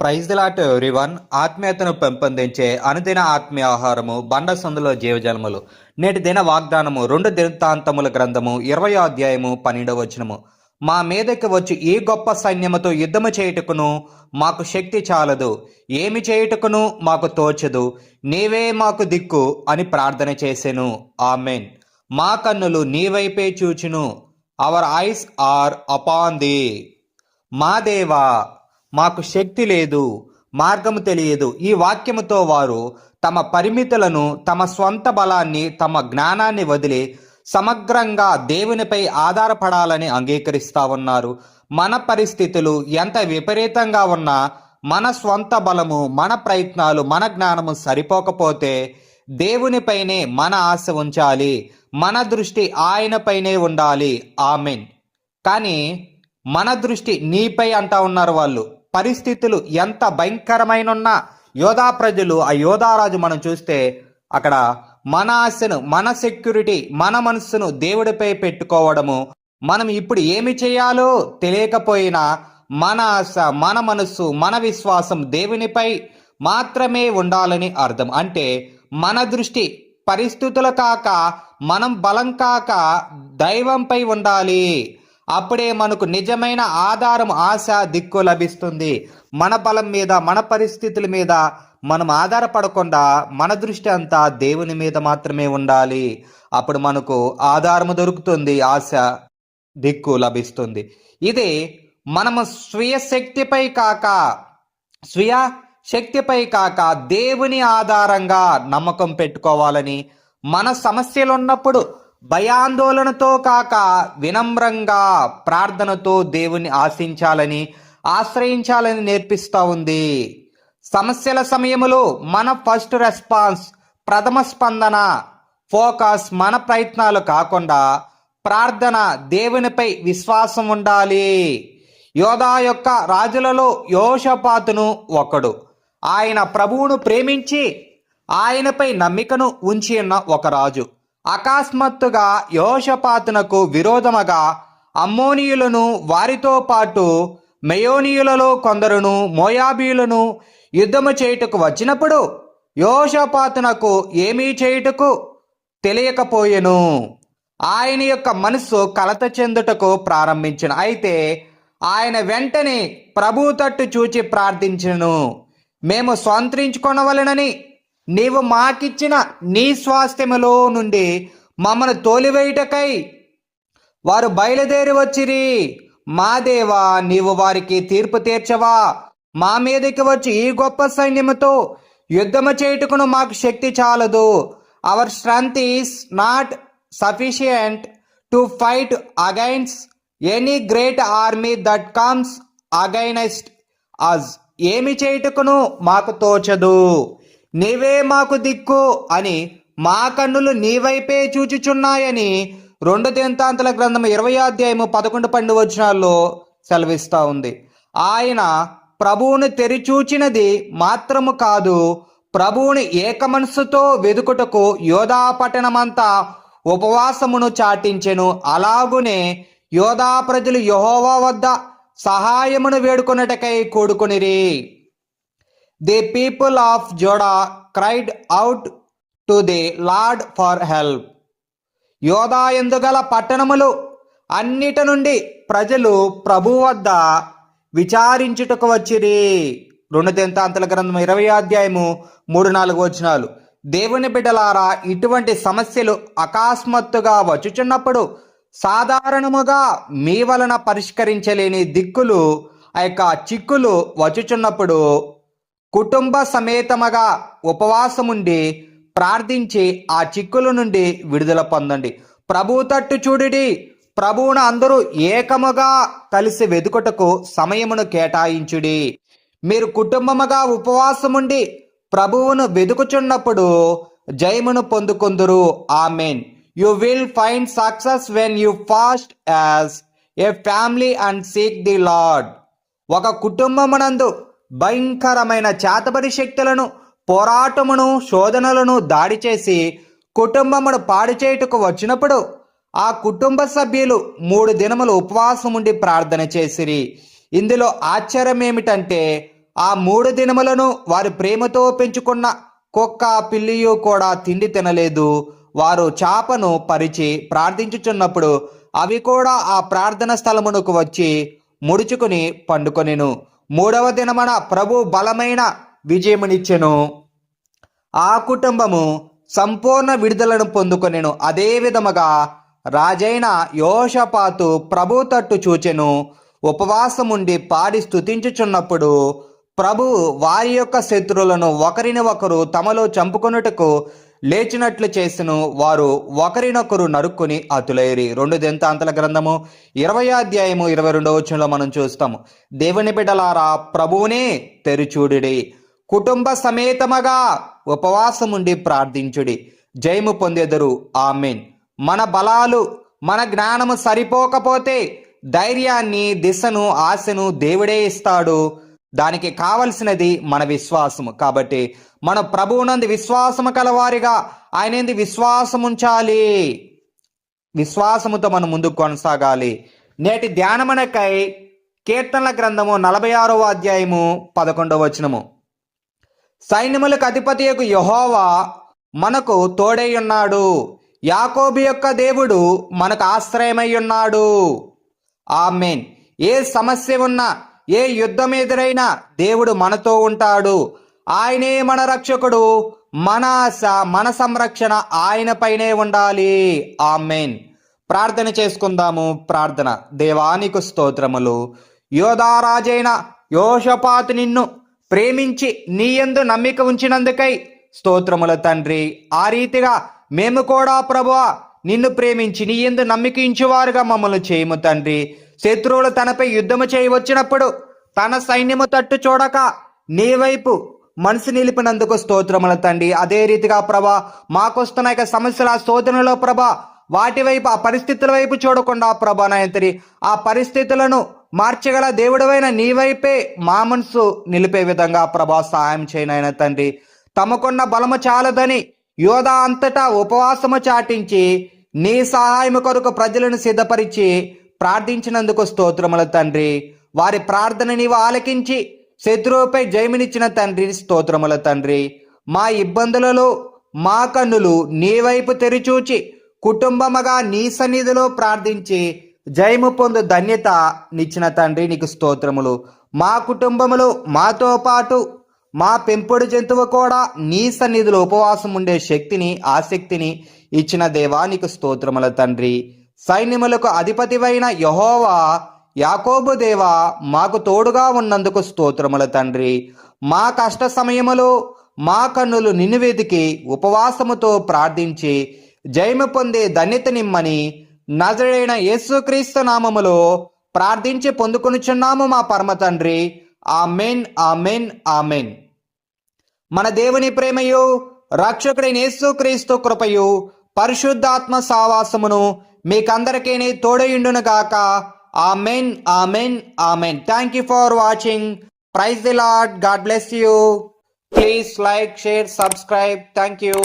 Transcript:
Praise the lord everyone. ఆత్మీయతను పెంపొందించే అనుదిన ఆత్మీయ ఆహారము బండ సందులో జీవజలములు. నేటి దిన వాగ్దానము 2 దినవృత్తాంతముల గ్రంథము 20వ అధ్యాయము 12వ వచనము. మా మీదకి వచ్చి ఈ గొప్ప సైన్యముతో యుద్ధము చేయుటకును మాకు శక్తి చాలదు, ఏమి చేయుటకును మాకు తోచదు, నీవే మాకు దిక్కు అని ప్రార్థన చేసెను. ఆమెన్. మా కన్నులు నీ వైపే చూచును. Our eyes are upon the. మా దేవా, మాకు శక్తి లేదు, మార్గము తెలియదు. ఈ వాక్యముతో వారు తమ పరిమితులను, తమ స్వంత బలాన్ని, తమ జ్ఞానాన్ని వదిలి సమగ్రంగా దేవునిపై ఆధారపడాలని అంగీకరిస్తూ ఉన్నారు. మన పరిస్థితులు ఎంత విపరీతంగా ఉన్నా మన స్వంత బలము, మన ప్రయత్నాలు, మన జ్ఞానము సరిపోకపోతే దేవునిపైనే మన ఆశ ఉంచాలి, మన దృష్టి ఆయనపైనే ఉండాలి. ఆమెన్. కానీ మన దృష్టి నీపై అంటా ఉన్నారు వాళ్ళు. పరిస్థితులు ఎంత భయంకరమైన యోధా ప్రజలు, ఆ యోధారాజు మనం చూస్తే అక్కడ మన ఆశను, మన సెక్యూరిటీ, మన మనస్సును దేవుడిపై పెట్టుకోవడము, మనం ఇప్పుడు ఏమి చేయాలో తెలియకపోయినా మన ఆశ, మన మనస్సు, మన విశ్వాసం దేవునిపై మాత్రమే ఉండాలని అర్థం. అంటే మన దృష్టి పరిస్థితులు కాక, మనం బలం కాక దైవంపై ఉండాలి. అప్పుడే మనకు నిజమైన ఆధారం, ఆశ, దిక్కు లభిస్తుంది. మన బలం మీద, మన పరిస్థితుల మీద మనం ఆధారపడకుండా మన దృష్టి అంతా దేవుని మీద మాత్రమే ఉండాలి. అప్పుడు మనకు ఆధారము దొరుకుతుంది, ఆశ, దిక్కు లభిస్తుంది. ఇది మనము స్వీయ శక్తిపై కాక దేవుని ఆధారంగా నమ్మకం పెట్టుకోవాలని, మన సమస్యలు ఉన్నప్పుడు భయాందోళనతో కాక వినమ్రంగా ప్రార్థనతో దేవుని ఆశ్రయించాలని నేర్పిస్తూ ఉంది. సమస్యల సమయంలో మన ఫస్ట్ రెస్పాన్స్, ప్రథమ స్పందన, ఫోకస్ మన ప్రయత్నాలు కాకుండా ప్రార్థన, దేవునిపై విశ్వాసం ఉండాలి. యోధా యొక్క రాజులలో యోషపాతును ఒకడు. ఆయన ప్రభువును ప్రేమించి ఆయనపై నమ్మికను ఉంచి ఉన్న ఒక రాజు. అకస్మాత్తుగా యోషపాతునకు విరోధముగా అమ్మోనీయులను, వారితో పాటు మెయోనీయులలో కొందరును, మోయాబీయులను యుద్ధము చేయుటకు వచ్చినప్పుడు యోషపాతునకు ఏమీ చేయుటకు తెలియకపోయెను. ఆయన యొక్క మనస్సు కలత చెందుటకు ప్రారంభించిన. అయితే ఆయన వెంటనే ప్రభు తట్టు చూచి ప్రార్థించెను. మేము స్వంతరించుకొనవలెనని నీవు మాకిచ్చిన నీ స్వాస్థ్యములో నుండి మమ్మను తోలివేయుటకై వారు బయలుదేరి వచ్చిరి. మా దేవా, నీవు వారికి తీర్పు తీర్చవా? మా మీదకి వచ్చి ఈ గొప్ప సైన్యముతో యుద్ధము చేయుటకును మాకు శక్తి చాలదు. Our strength is not sufficient to fight against any great army that comes against us. ఏమి చేయుటకును మాకు తోచదు, నీవే మాకు దిక్కు అని మా కన్నులు నీ వైపే చూచుచున్నాయని 2 దినవృత్తాంతముల గ్రంథం 20వ అధ్యాయము 11-12 వచనాల్లో సెలవిస్తూ ఉంది. ఆయన ప్రభువుని తెరిచూచినది మాత్రము కాదు, ప్రభువుని ఏక మనస్సుతో వెదుకుటకు యోధా పట్టణమంతా ఉపవాసమును చాటించెను. అలాగునే యోధా ప్రజలు యెహోవా వద్ద సహాయమును వేడుకొనుటకై కూడుకొనిరి. The people of Judah cried out to the Lord for help. యోధా ఎందుగల పట్టణములు అన్నిటి నుండి ప్రజలు ప్రభు వద్ద విచారించుటకు వచ్చిరి. 2 దినవృత్తాంతముల గ్రంథం 20వ అధ్యాయము 3-4 వచనాలు. దేవుని బిడ్డలారా, ఇటువంటి సమస్యలు అకస్మాత్తుగా వచ్చుచున్నప్పుడు, సాధారణముగా మీ వలన పరిష్కరించలేని దిక్కులు, ఆ యొక్క చిక్కులు వచ్చుచున్నప్పుడు కుటుంబ సమేతముగా ఉపవాసముండి ప్రార్థించి ఆ చిక్కుల నుండి విడుదల పొందండి. ప్రభు తట్టు చూడుడి. ప్రభువును అందరూ ఏకముగా కలిసి వెదుకుటకు సమయమును కేటాయించుడి. మీరు కుటుంబముగా ఉపవాసముండి ప్రభువును వెదుకుచున్నప్పుడు జయమును పొందుకొందురు. ఆమెన్. You will find success when you fast as a family and seek the Lord. ఒక కుటుంబమునందు భయంకరమైన చేతబడి శక్తులను, పోరాటమును, శోధనలను దాడి చేసి కుటుంబమును పాడు చేయుటకు వచ్చినప్పుడు ఆ కుటుంబ సభ్యులు 3 దినములు ఉపవాసం ఉండి ప్రార్థన చేసిరి. ఇందులో ఆశ్చర్యం ఏమిటంటే ఆ 3 దినములను వారి ప్రేమతో పెంచుకున్న కుక్క పిల్లియు కూడా తిండి తినలేదు. వారు చాపను పరిచి ప్రార్థించుచున్నప్పుడు అవి కూడా ఆ ప్రార్థన స్థలమునకు వచ్చి ముడుచుకుని పండుకొనెను. 3వ దినమున ప్రభు బలమైన విజయమునిచ్చెను. ఆ కుటుంబము సంపూర్ణ విడుదలను పొందుకొనెను. అదే విధముగా రాజైన యోషపాతు ప్రభు తట్టు చూచెను. ఉపవాసముండి పాడి స్తుతించుచున్నప్పుడు ప్రభువు వారి యొక్క శత్రువులను ఒకరిని ఒకరు తమలో చంపుకొనుటకు లేచినట్లు చేసెను. వారు ఒకరినొకరు నరుక్కుని హతులైరి. 2 దినవృత్తాంతాల గ్రంథము 20వ అధ్యాయము 22వ వచనంలో మనం చూస్తాము. దేవుని బిడ్డలారా, ప్రభువునే తెరిచూడుడి, కుటుంబ సమేతముగా ఉపవాసముండి ప్రార్థించుడి, జయము పొందెదరు. ఆమేన్. మన బలాలు మన జ్ఞానము సరిపోకపోతే ధైర్యాన్ని, దిశను, ఆశను దేవుడే ఇస్తాడు. దానికి కావలసినది మన విశ్వాసము. కాబట్టి మన ప్రభువునందు విశ్వాసము కలవారిగా ఆయనందు విశ్వాసముంచాలి. విశ్వాసముతో మనం ముందుకు కొనసాగాలి. నేటి ధ్యానమునకై కీర్తనల గ్రంథము 46వ అధ్యాయము 11వ వచనము. సైన్యములకు అధిపతియగు యెహోవా మనకు తోడై ఉన్నాడు. యాకోబు యొక్క దేవుడు మనకు ఆశ్రయమై ఉన్నాడు. ఆమేన్. ఏ సమస్య ఉన్నా, ఏ యుద్ధం ఎదురైనా దేవుడు మనతో ఉంటాడు. ఆయనే మన రక్షకుడు. మన ఆశ, మన సంరక్షణ ఆయన పైనే ఉండాలి. ఆమేన్. ప్రార్థన చేసుకుందాము. ప్రార్థన. దేవానికి స్తోత్రములు. యోధారాజైన యోషపాతు నిన్ను ప్రేమించి నీ యందు నమ్మిక ఉంచినందుకై స్తోత్రముల తండ్రి. ఆ రీతిగా మేము కూడా ప్రభువా నిన్ను ప్రేమించి నీ యందు నమ్మిక ఉంచువారుగా మమ్మల్ని చేయము తండ్రి. శత్రువులు తనపై యుద్ధము చేయవచ్చినప్పుడు తన సైన్యము తట్టు చూడక నీ వైపు మనసు నిలిపినందుకు స్తోత్రముల తండ్రి. అదే రీతిగా ప్రభా మాకొస్తున్న యొక్క సమస్యల శోధనలో ప్రభా వాటి వైపు, ఆ పరిస్థితుల వైపు చూడకుండా ప్రభా నాయంతరి ఆ పరిస్థితులను మార్చగల దేవుడవైన నీ వైపే మా మనసు నిలిపే విధంగా ప్రభా సహాయం చేయనైనా తండ్రి. తమకున్న బలము చాలదని యోధా అంతటా ఉపవాసము చాటించి నీ సహాయము కొరకు ప్రజలను సిద్ధపరిచి ప్రార్థించినందుకు స్తోత్రముల తండ్రి. వారి ప్రార్థన నీవు ఆలకించి శత్రువుపై జయమునిచ్చిన తండ్రి, స్తోత్రముల తండ్రి. మా ఇబ్బందులలో మా కన్నులు నీ వైపు తెరిచూచి కుటుంబముగా నీ సన్నిధిలో ప్రార్థించి జయము పొందు ధన్యత నిచ్చిన తండ్రి, నీకు స్తోత్రములు. మా కుటుంబములో మాతో పాటు మా పెంపుడు జంతువు కూడా నీ సన్నిధిలో ఉపవాసం ఉండే శక్తిని, ఆసక్తిని ఇచ్చిన దేవా, నీకు స్తోత్రముల తండ్రి. సైన్యములకు అధిపతివైన యెహోవా యాకోబు దేవా మాకు తోడుగా ఉన్నందుకు స్తోత్రముల తండ్రి. మా కష్ట సమయములో మా కన్నులు నిన్ను వెతికి ఉపవాసముతో ప్రార్థించి జయము పొందే ధన్యత నిమ్మని నజరేయుడైన యేసుక్రీస్తు నామములో ప్రార్థించి పొందుకొనుచున్నాము మా పరమ తండ్రి. ఆమేన్, ఆమేన్, ఆమేన్. మన దేవుని ప్రేమయు రక్షకుడైన యేసుక్రీస్తు కృపయు పరిశుద్ధాత్మ సావాసమును మీకందరికీ తోడయుండును గాక. ఆమేన్, ఆమేన్, ఆమేన్. Thank you for watching. Praise the Lord. God bless you. Please like, share, subscribe. Thank you.